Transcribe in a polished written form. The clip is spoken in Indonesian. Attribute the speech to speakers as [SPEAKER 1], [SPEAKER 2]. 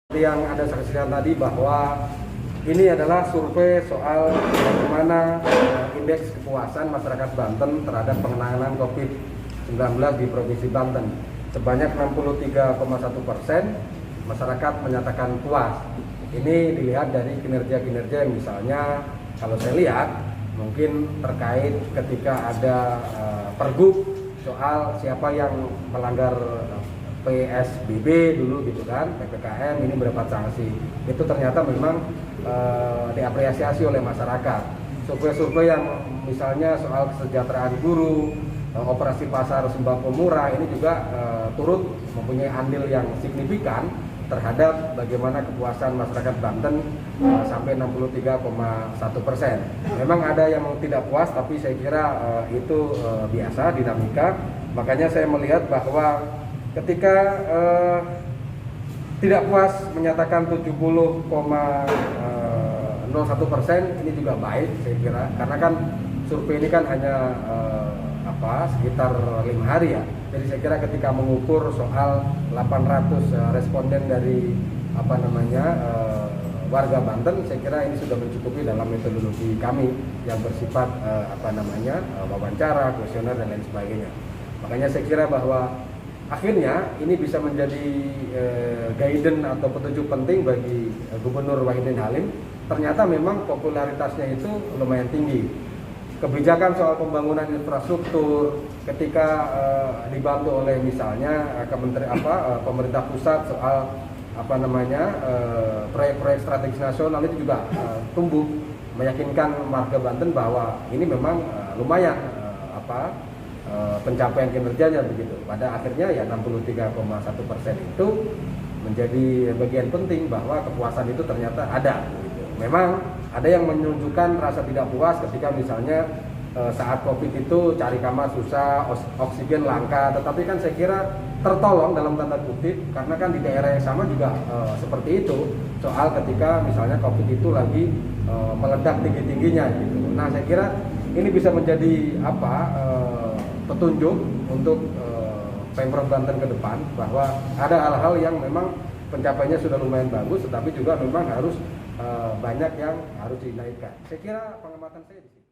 [SPEAKER 1] Seperti yang Anda saksikan tadi bahwa ini adalah survei soal bagaimana indeks kepuasan masyarakat Banten terhadap penanganan COVID-19 di Provinsi Banten. Sebanyak 63,1% masyarakat menyatakan puas. Ini dilihat dari kinerja-kinerja yang misalnya kalau saya lihat mungkin terkait ketika ada pergub soal siapa yang melanggar PSBB dulu gitu kan, PPKM ini mendapat sanksi. Itu ternyata memang diapresiasi oleh masyarakat. Survei-survei yang misalnya soal kesejahteraan guru, operasi pasar sembako murah ini juga turut mempunyai andil yang signifikan terhadap bagaimana kepuasan masyarakat Banten sampai 63,1%. Memang ada yang tidak puas, tapi saya kira itu biasa dinamika. Makanya saya melihat bahwa ketika tidak puas menyatakan 70,01%, ini juga baik saya kira, karena kan survei ini kan hanya sekitar 5 hari ya. Jadi saya kira ketika mengukur soal 800 responden dari warga Banten, saya kira ini sudah mencukupi dalam metodologi kami yang bersifat wawancara, kuesioner dan lain sebagainya. Makanya saya kira bahwa akhirnya ini bisa menjadi guidance atau petunjuk penting bagi Gubernur Wahidin Halim. Ternyata memang popularitasnya itu lumayan tinggi. Kebijakan soal pembangunan infrastruktur ketika dibantu oleh misalnya pemerintah pusat soal proyek-proyek strategis nasional itu juga tumbuh, meyakinkan warga Banten bahwa ini memang lumayan pencapaian kinerjanya begitu. Pada akhirnya ya 63,1% itu menjadi bagian penting bahwa kepuasan itu ternyata ada. Gitu. Memang ada yang menunjukkan rasa tidak puas ketika misalnya saat COVID itu cari kamar susah, oksigen langka, tetapi kan saya kira tertolong dalam tanda kutip karena kan di daerah yang sama juga seperti itu. Soal ketika misalnya COVID itu lagi meledak tinggi-tingginya gitu. Nah, saya kira ini bisa menjadi petunjuk untuk Pemprov Banten ke depan bahwa ada hal-hal yang memang pencapaiannya sudah lumayan bagus, tetapi juga memang harus banyak yang harus dinaikkan. Saya kira pengamatan saya di sini.